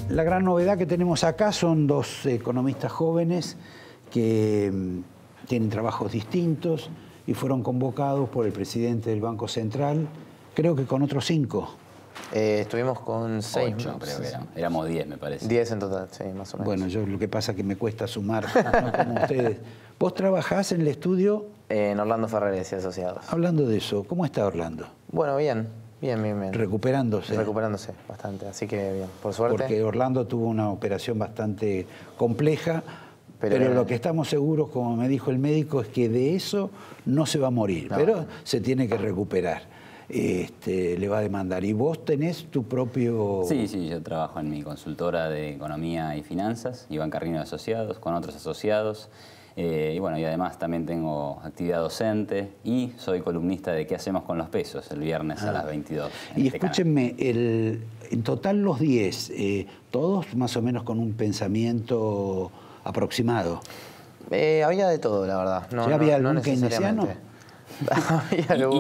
La gran novedad que tenemos acá son dos economistas jóvenes que tienen trabajos distintos y fueron convocados por el presidente del Banco Central, creo que con otros 5. Estuvimos con 6. 8, creo que éramos 10, me parece. 10 en total, sí, más o menos. Bueno, yo lo que pasa es que me cuesta sumar, no como ustedes. ¿Vos trabajás en el estudio? En Orlando Ferreres y Asociados. Hablando de eso, ¿cómo está Orlando? Bueno, bien. Recuperándose. Recuperándose bastante, así que bien, por suerte. Porque Orlando tuvo una operación bastante compleja, pero lo que estamos seguros, como me dijo el médico, es que de eso no se va a morir, pero se tiene que recuperar. Le va a demandar. ¿Y vos tenés tu propio...? Sí, yo trabajo en mi consultora de Economía y Finanzas, Iván Carrino de Asociados, con otros asociados. Y bueno, y además también tengo actividad docente y soy columnista de ¿Qué hacemos con los pesos? El viernes a las 22. Y escúchenme, en total los 10, todos más o menos con un pensamiento aproximado. Había de todo, la verdad. ¿Ya había algún keynesiano?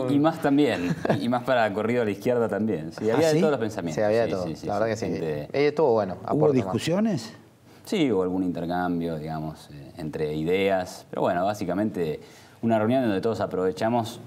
Y más también, y más para corrido a la izquierda también. Sí, había de todos los pensamientos. Sí, había de todo, la verdad que sí. Estuvo bueno. ¿Hubo discusiones? Sí, hubo algún intercambio, digamos, entre ideas. Pero bueno, básicamente una reunión donde todos aprovechamos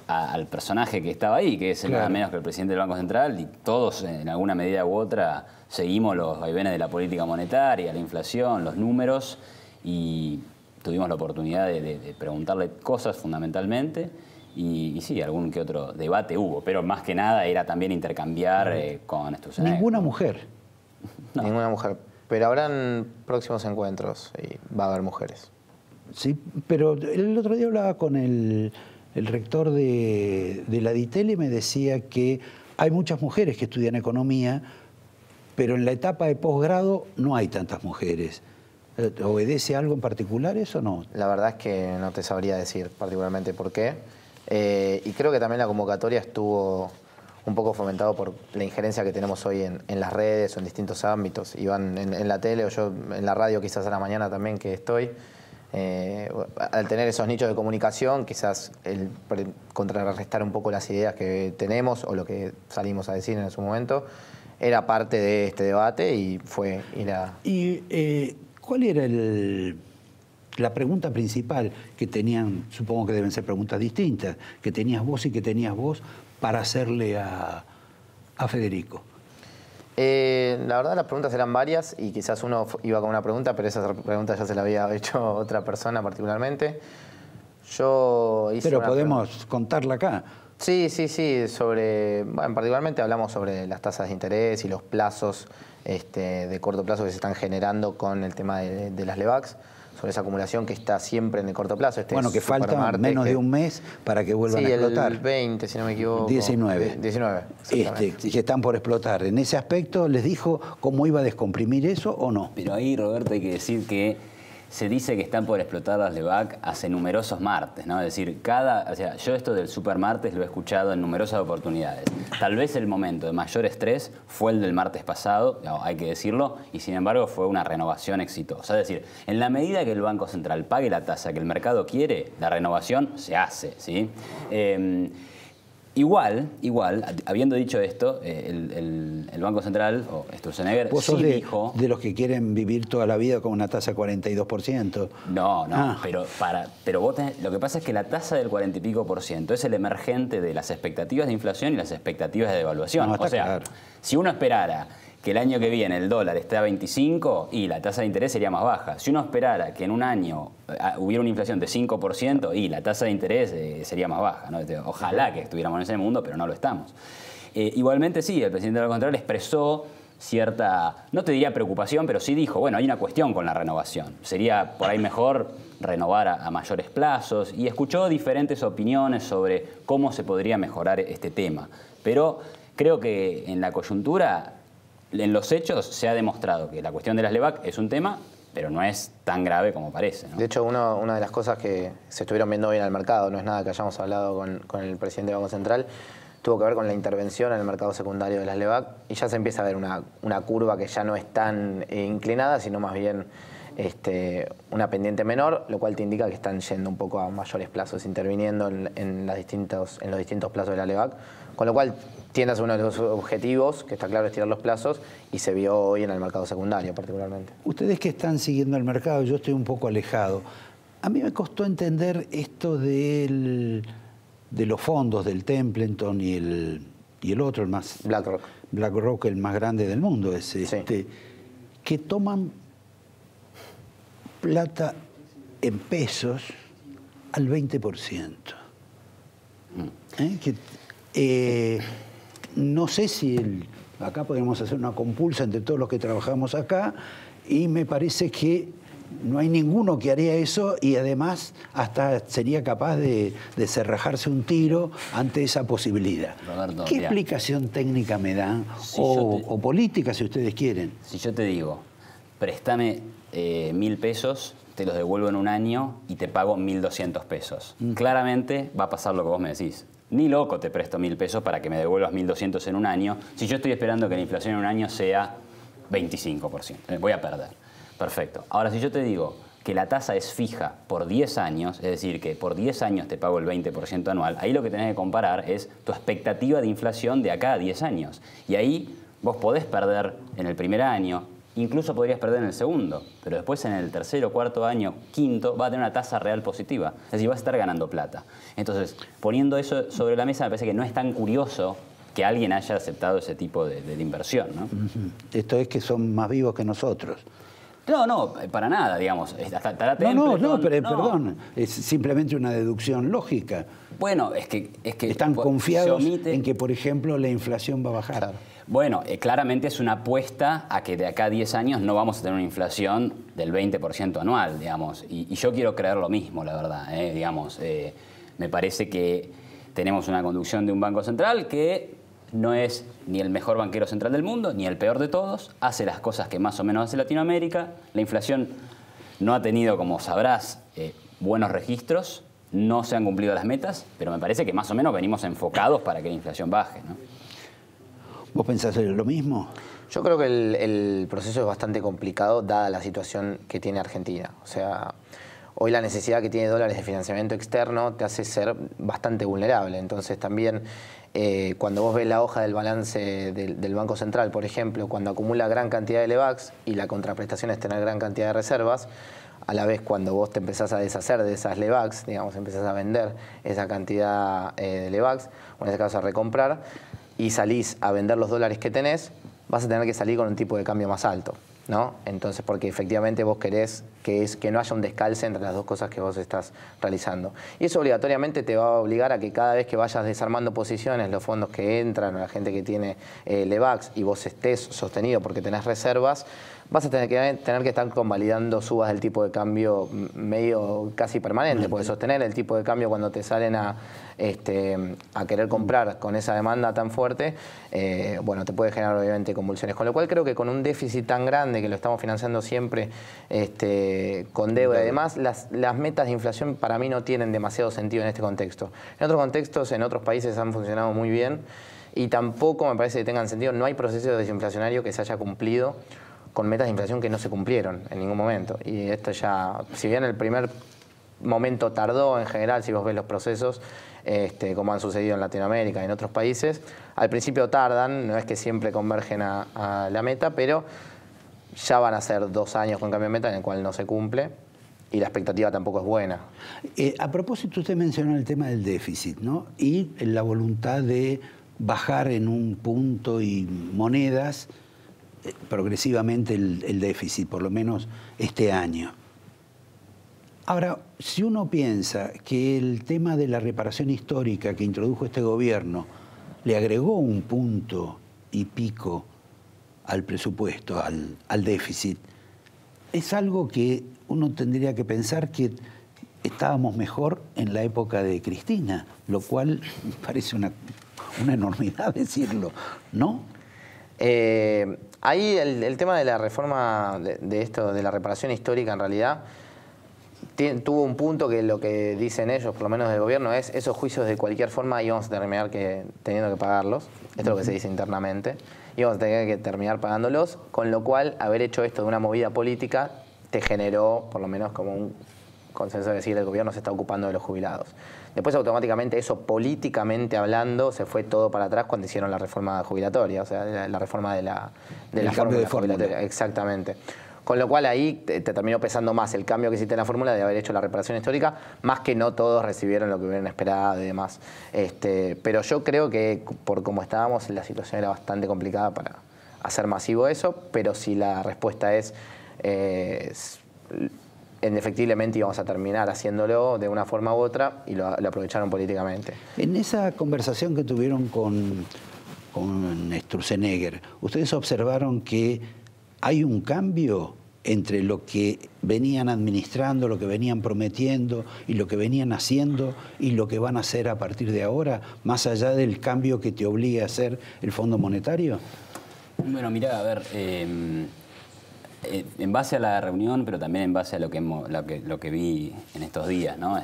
al personaje que estaba ahí, que es nada menos que el presidente del Banco Central, y todos, en alguna medida u otra, seguimos los vaivenes de la política monetaria, la inflación, los números, y tuvimos la oportunidad de preguntarle cosas fundamentalmente. Y sí, algún que otro debate hubo, pero más que nada era también intercambiar con estos... ¿Ninguna mujer? No. Ninguna mujer. Pero habrán próximos encuentros y va a haber mujeres. Sí, pero el otro día hablaba con el rector de la DITEL y me decía que hay muchas mujeres que estudian economía, pero en la etapa de posgrado no hay tantas mujeres. ¿Obedece algo en particular eso o no? La verdad es que no te sabría decir particularmente por qué. Y creo que también la convocatoria estuvo un poco fomentado por la injerencia que tenemos hoy en las redes o en distintos ámbitos. Iban en la tele o yo en la radio quizás a la mañana también que estoy. Al tener esos nichos de comunicación, quizás el contrarrestar un poco las ideas que tenemos o lo que salimos a decir en su momento, era parte de este debate y fue... ¿Cuál era la pregunta principal que tenían, supongo que deben ser preguntas distintas, que tenías vos y que tenías vos para hacerle a Federico? La verdad las preguntas eran varias y quizás uno iba con una pregunta, pero esa pregunta ya se la había hecho otra persona particularmente. Yo hice pero podemos contarla acá. Sí, bueno, particularmente hablamos sobre las tasas de interés y los plazos de corto plazo que se están generando con el tema de las LEBACs, sobre esa acumulación que está siempre en el corto plazo. Bueno, que falta menos de un mes para que vuelvan a explotar. El 20, si no me equivoco. 19. 19, que están por explotar. En ese aspecto, ¿les dijo cómo iba a descomprimir eso o no? Pero ahí, Roberto, hay que decir que se dice que están por explotar las LEBAC hace numerosos martes, ¿no? Es decir, yo esto del supermartes lo he escuchado en numerosas oportunidades. Tal vez el momento de mayor estrés fue el del martes pasado, hay que decirlo, y sin embargo fue una renovación exitosa. Es decir, en la medida que el Banco Central pague la tasa que el mercado quiere, la renovación se hace, ¿sí? Igual, habiendo dicho esto, el Banco Central, o Sturzenegger, ¿Vos sos dijo... de los que quieren vivir toda la vida con una tasa 42%? No, pero vos lo que pasa es que la tasa del 40 y pico % es el emergente de las expectativas de inflación y las expectativas de devaluación. No, claro. Si uno esperara que el año que viene el dólar esté a 25 y la tasa de interés sería más baja. Si uno esperara que en un año hubiera una inflación de 5% y la tasa de interés sería más baja, ¿no? Ojalá que estuviéramos en ese mundo, pero no lo estamos. Igualmente sí, el presidente del Banco Central expresó cierta, no te diría preocupación, pero sí dijo, bueno, hay una cuestión con la renovación. Sería por ahí mejor renovar a mayores plazos, y escuchó diferentes opiniones sobre cómo se podría mejorar este tema. Pero creo que en la coyuntura, en los hechos, se ha demostrado que la cuestión de las LEBAC es un tema, pero no es tan grave como parece, ¿no? De hecho, una de las cosas que se estuvieron viendo hoy en el mercado, no es nada que hayamos hablado con el presidente del Banco Central, tuvo que ver con la intervención en el mercado secundario de las LEBAC, y ya se empieza a ver una curva que ya no es tan inclinada, sino más bien una pendiente menor, lo cual te indica que están yendo un poco a mayores plazos, interviniendo en los distintos plazos de la LEBAC, Con lo cual tiende a ser uno de los objetivos, que está claro, estirar los plazos, y se vio hoy en el mercado secundario particularmente. Ustedes que están siguiendo el mercado, yo estoy un poco alejado. A mí me costó entender esto de los fondos del Templeton y el otro, el más... BlackRock. BlackRock, el más grande del mundo, es que toman plata en pesos al 20%. No sé si acá podemos hacer una compulsa entre todos los que trabajamos acá, y me parece que no hay ninguno que haría eso, y además hasta sería capaz de cerrajarse un tiro ante esa posibilidad. Roberto, ¿Qué mirá, explicación técnica me dan? Si O política, si ustedes quieren. Si yo te digo, préstame 1.000 pesos, te los devuelvo en un año y te pago 1.200 pesos. Claramente va a pasar lo que vos me decís. Ni loco te presto 1.000 pesos para que me devuelvas 1.200 en un año, si yo estoy esperando que la inflación en un año sea 25%. Voy a perder. Perfecto. Ahora, si yo te digo que la tasa es fija por 10 años, es decir, que por 10 años te pago el 20% anual, ahí lo que tenés que comparar es tu expectativa de inflación de acá a 10 años. Y ahí vos podés perder en el primer año, incluso podrías perder en el segundo, pero después en el tercero, cuarto año, quinto, va a tener una tasa real positiva. Es decir, vas a estar ganando plata. Entonces, poniendo eso sobre la mesa, me parece que no es tan curioso que alguien haya aceptado ese tipo de inversión, ¿no? Esto es que son más vivos que nosotros. No, para nada, digamos. Perdón, es simplemente una deducción lógica. Bueno, es que están confiados en que, por ejemplo, la inflación va a bajar. Claro. Bueno, claramente es una apuesta a que de acá a 10 años no vamos a tener una inflación del 20% anual, digamos. Y yo quiero creer lo mismo, la verdad. Digamos, me parece que tenemos una conducción de un banco central que no es ni el mejor banquero central del mundo, ni el peor de todos. Hace las cosas que más o menos hace Latinoamérica. La inflación no ha tenido, como sabrás, buenos registros. No se han cumplido las metas, pero me parece que más o menos venimos enfocados para que la inflación baje, ¿no? ¿Vos pensás lo mismo? Yo creo que el proceso es bastante complicado dada la situación que tiene Argentina. O sea, hoy la necesidad que tiene dólares de financiamiento externo te hace ser bastante vulnerable. Entonces también cuando vos ves la hoja del balance del Banco Central, por ejemplo, cuando acumula gran cantidad de LEVAX y la contraprestación es tener gran cantidad de reservas, a la vez cuando vos te empezás a deshacer de esas LEVAX, digamos, empezás a vender esa cantidad de LEVAX, o en ese caso a recomprar, y salís a vender los dólares que tenés, vas a tener que salir con un tipo de cambio más alto, ¿no? Entonces, porque efectivamente vos querés que no haya un descalce entre las dos cosas que vos estás realizando. Y eso obligatoriamente te va a obligar a que cada vez que vayas desarmando posiciones, los fondos que entran, o la gente que tiene LEVAX, y vos estés sostenido porque tenés reservas, vas a tener que estar convalidando subas del tipo de cambio medio casi permanente, porque sostener el tipo de cambio cuando te salen a querer comprar con esa demanda tan fuerte, bueno, te puede generar obviamente convulsiones. Con lo cual creo que con un déficit tan grande que lo estamos financiando siempre con deuda y demás, las metas de inflación para mí no tienen demasiado sentido en este contexto. En otros contextos, en otros países han funcionado muy bien y tampoco me parece que tengan sentido. No hay proceso desinflacionario que se haya cumplido con metas de inflación que no se cumplieron en ningún momento. Y esto ya, si bien el primer momento tardó en general, si vos ves los procesos, como han sucedido en Latinoamérica y en otros países, al principio tardan, no es que siempre convergen a la meta, pero ya van a ser 2 años con cambio de meta en el cual no se cumple y la expectativa tampoco es buena. A propósito, usted mencionó el tema del déficit, ¿no? Y la voluntad de bajar en un punto y monedas progresivamente el déficit, por lo menos este año. Ahora, si uno piensa que el tema de la reparación histórica que introdujo este gobierno le agregó un punto y pico al presupuesto, al déficit, es algo que uno tendría que pensar que estábamos mejor en la época de Cristina, lo cual parece una enormidad decirlo, ¿no? Ahí el tema de la reforma de esto, de la reparación histórica, en realidad, tuvo un punto que lo que dicen ellos, por lo menos del gobierno, es esos juicios de cualquier forma íbamos a terminar teniendo que pagarlos. Esto es lo que se dice internamente. Íbamos a tener que terminar pagándolos, con lo cual haber hecho esto de una movida política te generó, por lo menos como un consenso de decir el gobierno se está ocupando de los jubilados. Después automáticamente eso, políticamente hablando, se fue todo para atrás cuando hicieron la reforma jubilatoria, o sea, la reforma de la cambio de fórmula. Exactamente. Con lo cual ahí te terminó pesando más el cambio que hiciste en la fórmula de haber hecho la reparación histórica, más que no todos recibieron lo que hubieran esperado y demás. Pero yo creo que por como estábamos, la situación era bastante complicada para hacer masivo eso, pero si la respuesta es indefectiblemente íbamos a terminar haciéndolo de una forma u otra y lo aprovecharon políticamente. En esa conversación que tuvieron con Sturzenegger, ¿ustedes observaron que hay un cambio entre lo que venían administrando, lo que venían prometiendo y lo que venían haciendo y lo que van a hacer a partir de ahora, más allá del cambio que te obliga a hacer el Fondo Monetario? Bueno, mirá, a ver, en base a la reunión, pero también en base a lo que vi en estos días, ¿no?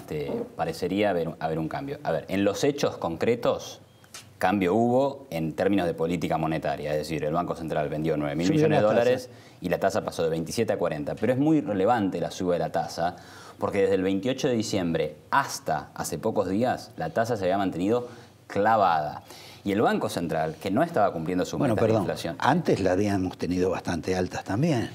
Parecería haber un cambio. A ver, en los hechos concretos, cambio hubo en términos de política monetaria, es decir, el Banco Central vendió 9.000 millones de dólares y la tasa pasó de 27 a 40. Pero es muy relevante la suba de la tasa porque desde el 28 de diciembre hasta hace pocos días la tasa se había mantenido clavada. Y el Banco Central, que no estaba cumpliendo su meta de inflación... Antes la habíamos tenido bastante altas también.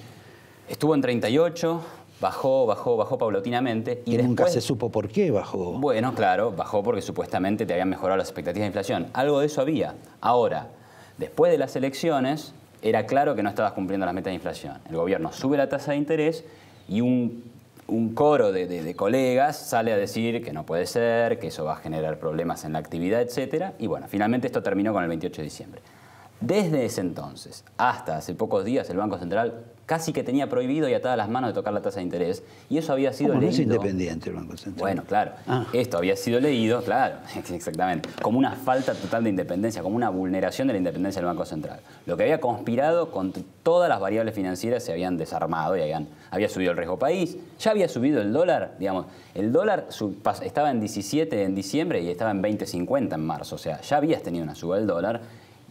Estuvo en 38... Bajó paulatinamente. Y nunca se supo por qué bajó. Bueno, claro, bajó porque supuestamente te habían mejorado las expectativas de inflación. Algo de eso había. Ahora, después de las elecciones, era claro que no estabas cumpliendo las metas de inflación. El gobierno sube la tasa de interés y un coro de colegas sale a decir que no puede ser, que eso va a generar problemas en la actividad, etc. Y bueno, finalmente esto terminó con el 28 de diciembre. Desde ese entonces hasta hace pocos días el Banco Central casi que tenía prohibido y atadas las manos de tocar la tasa de interés y eso había sido leído... ¿Cómo no es independiente el Banco Central? Bueno, claro. Esto había sido leído, claro, exactamente, como una falta total de independencia, como una vulneración de la independencia del Banco Central. Lo que había conspirado con todas las variables financieras se habían desarmado y había subido el riesgo país, ya había subido el dólar, digamos, el dólar estaba en 17 en diciembre y estaba en 20.50 en marzo, o sea, ya habías tenido una suba del dólar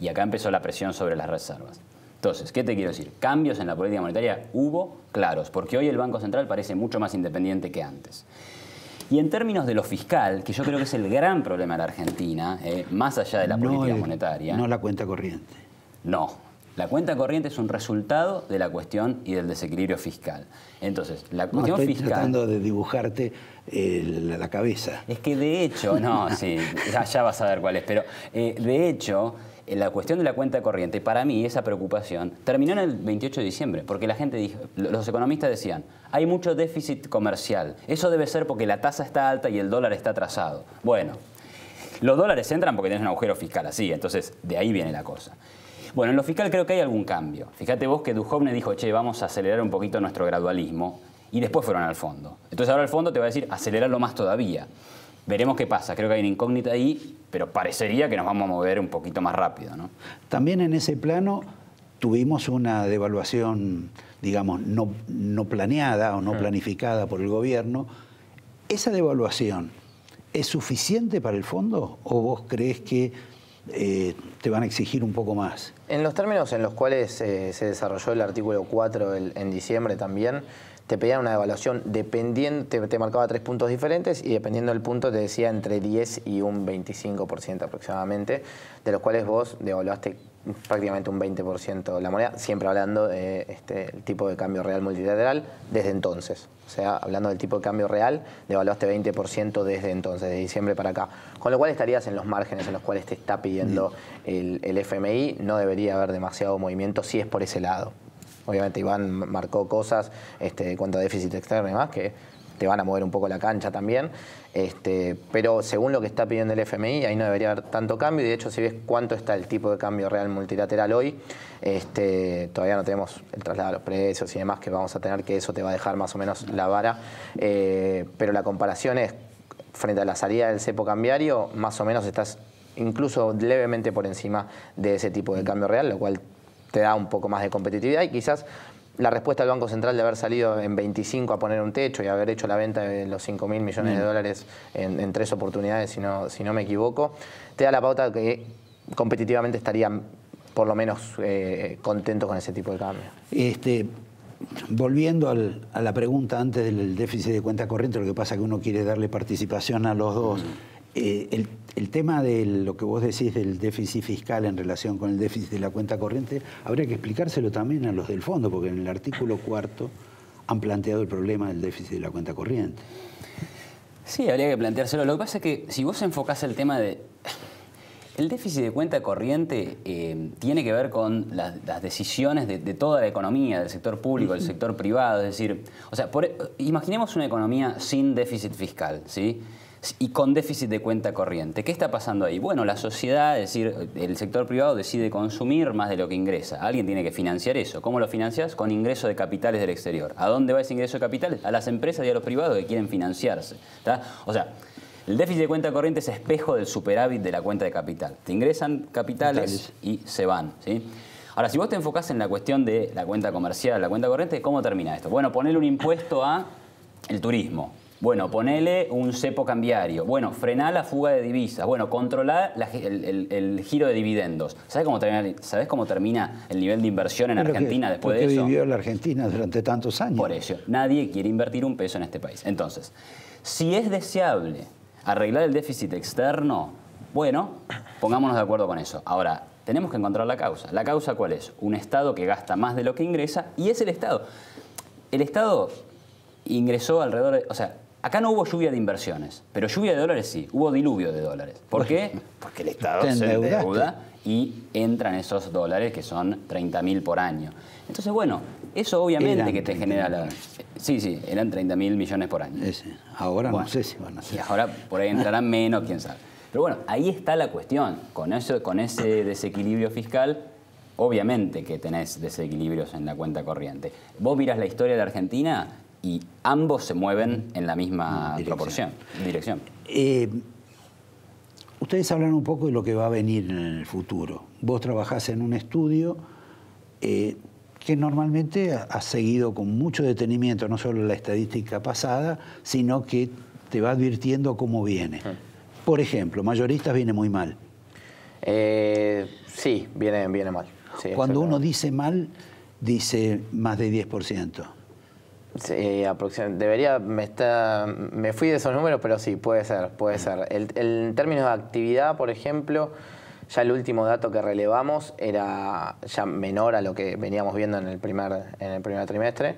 y acá empezó la presión sobre las reservas. Entonces, ¿qué te quiero decir? Cambios en la política monetaria hubo claros, porque hoy el Banco Central parece mucho más independiente que antes. Y en términos de lo fiscal, que yo creo que es el gran problema de la Argentina, más allá de la política monetaria... No la cuenta corriente. No. La cuenta corriente es un resultado de la cuestión y del desequilibrio fiscal. Entonces, la cuestión estoy fiscal... tratando de dibujarte la cabeza. Es que de hecho, no, sí, ya vas a ver cuál es, pero de hecho... La cuestión de la cuenta corriente, para mí, esa preocupación, terminó en el 28 de diciembre, porque la gente dijo, los economistas decían, hay mucho déficit comercial, eso debe ser porque la tasa está alta y el dólar está atrasado. Bueno, los dólares entran porque tenés un agujero fiscal así, entonces de ahí viene la cosa. Bueno, en lo fiscal creo que hay algún cambio. Fíjate vos que Duhovne dijo, che, vamos a acelerar un poquito nuestro gradualismo, y después fueron al fondo. Entonces ahora el fondo te va a decir, acelerarlo más todavía. Veremos qué pasa, creo que hay una incógnita ahí, pero parecería que nos vamos a mover un poquito más rápido, ¿no? También en ese plano tuvimos una devaluación, digamos, no planeada o no planificada por el gobierno. ¿Esa devaluación es suficiente para el fondo o vos crees que te van a exigir un poco más? En los términos en los cuales se desarrolló el artículo 4 en diciembre también, te pedían una evaluación dependiendo, te marcaba 3 puntos diferentes y dependiendo del punto te decía entre 10 y un 25% aproximadamente, de los cuales vos devaluaste prácticamente un 20% la moneda, siempre hablando de el tipo de cambio real multilateral desde entonces. O sea, hablando del tipo de cambio real, devaluaste 20% desde entonces, de diciembre para acá. Con lo cual estarías en los márgenes en los cuales te está pidiendo el FMI, no debería haber demasiado movimiento si es por ese lado. Obviamente Iván marcó cosas en cuanto a déficit externo y demás que te van a mover un poco la cancha también, pero según lo que está pidiendo el FMI, ahí no debería haber tanto cambio, y de hecho si ves cuánto está el tipo de cambio real multilateral hoy, todavía no tenemos el traslado de los precios y demás que vamos a tener, que eso te va a dejar más o menos la vara, pero la comparación es, frente a la salida del cepo cambiario, más o menos estás incluso levemente por encima de ese tipo de cambio real, lo cual te da un poco más de competitividad y quizás la respuesta del Banco Central de haber salido en 25 a poner un techo y haber hecho la venta de los 5.000 millones de dólares en 3 oportunidades, si no me equivoco, te da la pauta que competitivamente estarían por lo menos contentos con ese tipo de cambio. Volviendo a la pregunta antes del déficit de cuenta corriente, lo que pasa es que uno quiere darle participación a los dos. El tema de lo que vos decís del déficit fiscal en relación con el déficit de la cuenta corriente, habría que explicárselo también a los del fondo, porque en el artículo 4 han planteado el problema del déficit de la cuenta corriente. Sí, habría que planteárselo. Lo que pasa es que si vos enfocás el tema de... El déficit de cuenta corriente tiene que ver con las decisiones de toda la economía, del sector público, del sector privado. Es decir, o sea, imaginemos una economía sin déficit fiscal, ¿sí? Y con déficit de cuenta corriente. ¿Qué está pasando ahí? Bueno, la sociedad, es decir, el sector privado decide consumir más de lo que ingresa. Alguien tiene que financiar eso. ¿Cómo lo financias? Con ingreso de capitales del exterior. ¿A dónde va ese ingreso de capitales? A las empresas y a los privados que quieren financiarse. ¿Tá? O sea, el déficit de cuenta corriente es espejo del superávit de la cuenta de capital. Te ingresan capitales y se van, ¿sí? Ahora, si vos te enfocás en la cuestión de la cuenta comercial, la cuenta corriente, ¿cómo termina esto? Bueno, ponele un impuesto a el turismo. Bueno, ponele un cepo cambiario. Bueno, frená la fuga de divisas. Bueno, controlar el giro de dividendos. ¿Sabés cómo termina el nivel de inversión en Argentina después de eso? Porque vivió la Argentina durante tantos años. Por eso, nadie quiere invertir un peso en este país. Entonces, si es deseable arreglar el déficit externo, bueno, pongámonos de acuerdo con eso. Ahora, tenemos que encontrar la causa. ¿La causa cuál es? Un Estado que gasta más de lo que ingresa, y es el Estado. El Estado ingresó alrededor de... O sea, acá no hubo lluvia de inversiones, pero lluvia de dólares sí, hubo diluvio de dólares. ¿Por qué? Porque el Estado se endeuda y entran esos dólares que son 30.000 por año. Entonces, bueno, eso obviamente que te genera la... Sí, eran 30.000 millones por año. Ahora bueno, no sé si van a ser. Y ahora por ahí entrarán menos, quién sabe. Pero bueno, ahí está la cuestión. Con ese desequilibrio fiscal, obviamente que tenés desequilibrios en la cuenta corriente. Vos mirás la historia de Argentina y ambos se mueven en la misma dirección. Ustedes hablan un poco de lo que va a venir en el futuro. Vos trabajás en un estudio que normalmente has seguido con mucho detenimiento no solo la estadística pasada, sino que te va advirtiendo cómo viene. Por ejemplo, mayoristas viene muy mal. Sí, viene mal. Sí, cuando uno dice mal, dice más de 10%. Sí, me fui de esos números, pero sí, puede ser. En términos de actividad, por ejemplo, ya el último dato que relevamos era ya menor a lo que veníamos viendo en el primer trimestre,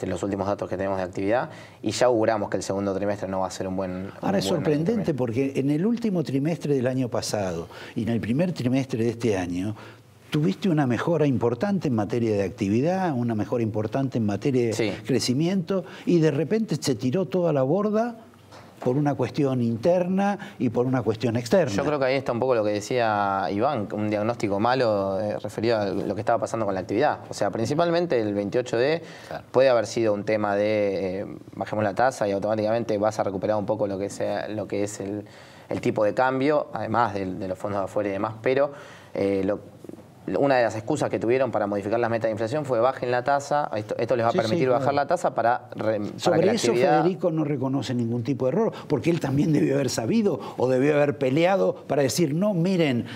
los últimos datos que tenemos de actividad, y ya auguramos que el segundo trimestre no va a ser un buen... Ahora es sorprendente porque en el último trimestre del año pasado y en el primer trimestre de este año, tuviste una mejora importante en materia de actividad, una mejora importante en materia de crecimiento, y de repente se tiró toda la borda por una cuestión interna y por una cuestión externa. Yo creo que ahí está un poco lo que decía Iván, un diagnóstico malo referido a lo que estaba pasando con la actividad. O sea, principalmente el 28D puede haber sido un tema de bajemos la tasa y automáticamente vas a recuperar un poco lo que es el tipo de cambio, además de los fondos de afuera y demás, pero una de las excusas que tuvieron para modificar las metas de inflación fue bajen la tasa, esto les va a permitir bajar la tasa para que la actividad... Federico no reconoce ningún tipo de error, porque él también debió haber sabido o debió haber peleado para decir, no, miren,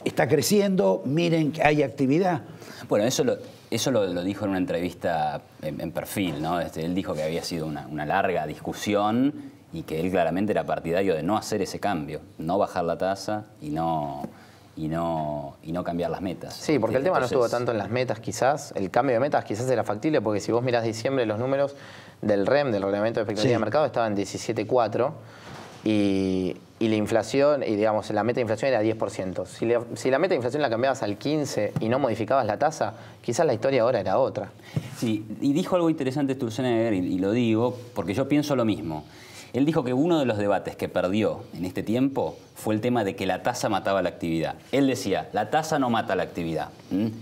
está creciendo, miren que hay actividad. Bueno, eso lo dijo en una entrevista en Perfil, ¿no? Él dijo que había sido una larga discusión y que él claramente era partidario de no hacer ese cambio, no bajar la tasa y no cambiar las metas. Sí, porque el tema no estuvo tanto en las metas quizás, el cambio de metas quizás era factible, porque si vos mirás diciembre, los números del REM, del Reglamento de Expectativa de Mercado, estaban en 17,4 y la inflación, y digamos, la meta de inflación era 10%. Si la meta de inflación la cambiabas al 15 y no modificabas la tasa, quizás la historia ahora era otra. Sí, y dijo algo interesante Sturzenegger, y lo digo porque yo pienso lo mismo. Él dijo que uno de los debates que perdió en este tiempo fue el tema de que la tasa mataba la actividad. Él decía, la tasa no mata la actividad.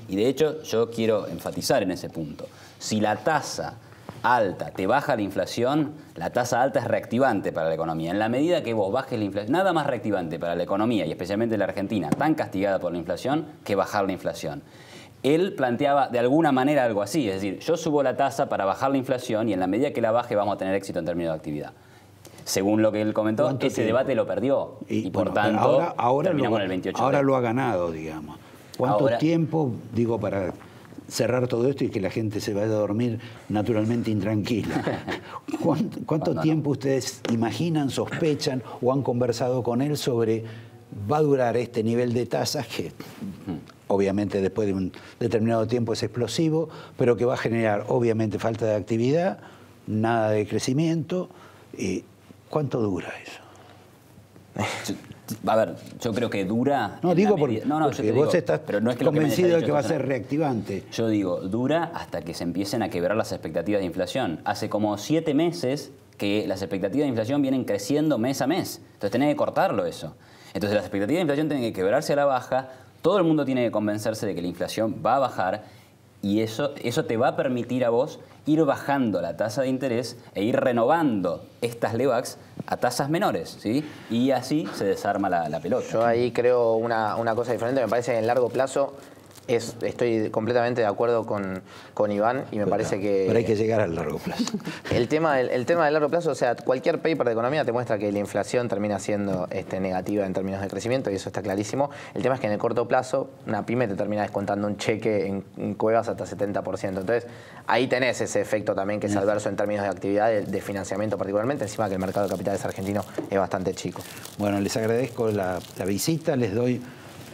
Y de hecho, yo quiero enfatizar en ese punto. Si la tasa alta te baja la inflación, la tasa alta es reactivante para la economía. En la medida que vos bajes la inflación, nada más reactivante para la economía, y especialmente la Argentina, tan castigada por la inflación, que bajar la inflación. Él planteaba de alguna manera algo así, es decir, yo subo la tasa para bajar la inflación y en la medida que la baje vamos a tener éxito en términos de actividad. Según lo que él comentó, ese debate lo perdió y por tanto terminamos en el 28. Ahora lo ha ganado, digamos. ¿Cuánto tiempo, digo, para cerrar todo esto y que la gente se vaya a dormir naturalmente intranquila. ¿Cuánto tiempo ustedes imaginan, sospechan o han conversado con él sobre va a durar este nivel de tasas que obviamente después de un determinado tiempo es explosivo, pero que va a generar obviamente falta de actividad, nada de crecimiento? ¿Cuánto dura eso? A ver, yo creo que dura... No, digo porque vos estás pero no es que convencido de que va a ser reactivante. Yo digo, dura hasta que se empiecen a quebrar las expectativas de inflación. Hace como 7 meses que las expectativas de inflación vienen creciendo mes a mes. Entonces tenés que cortarlo eso. Entonces las expectativas de inflación tienen que quebrarse a la baja, todo el mundo tiene que convencerse de que la inflación va a bajar y eso te va a permitir a vos ir bajando la tasa de interés e ir renovando estas LEVAX a tasas menores, ¿sí? Y así se desarma la pelota. Yo ahí creo una cosa diferente. Me parece que en largo plazo estoy completamente de acuerdo con Iván y me parece que... Pero hay que llegar al largo plazo. El tema del largo plazo, o sea, cualquier paper de economía te muestra que la inflación termina siendo negativa en términos de crecimiento y eso está clarísimo. El tema es que en el corto plazo una pyme te termina descontando un cheque en cuevas hasta 70%. Entonces ahí tenés ese efecto también que es adverso en términos de actividad, de financiamiento particularmente, encima que el mercado de capitales argentino es bastante chico. Bueno, les agradezco la visita, les doy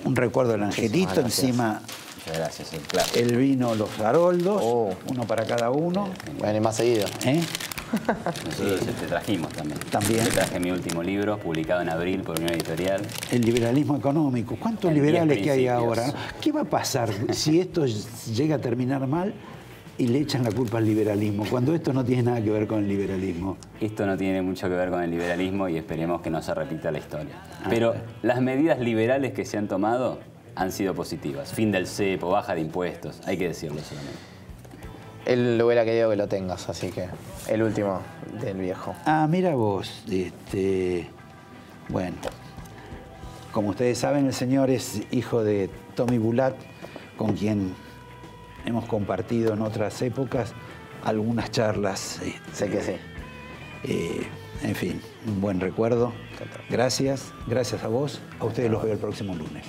un recuerdo del Angelito, encima... Muchas gracias, sí, claro. El vino Los Haroldos, uno para cada uno. Bueno, y más seguido. Nosotros te trajimos también. También. Te traje mi último libro, publicado en abril por una editorial. El liberalismo económico. ¿Cuántos liberales que hay ahora? ¿Qué va a pasar si esto llega a terminar mal y le echan la culpa al liberalismo, cuando esto no tiene nada que ver con el liberalismo? Esto no tiene mucho que ver con el liberalismo y esperemos que no se repita la historia. Pero las medidas liberales que se han tomado han sido positivas. Fin del cepo, baja de impuestos, hay que decirlo solamente. Él lo hubiera querido que lo tengas, así que el último del viejo. Mira vos, bueno, como ustedes saben, el señor es hijo de Tommy Bulat, con quien hemos compartido en otras épocas algunas charlas. Sé que sí. En fin, un buen recuerdo. Gracias a vos. A ustedes los veo el próximo lunes.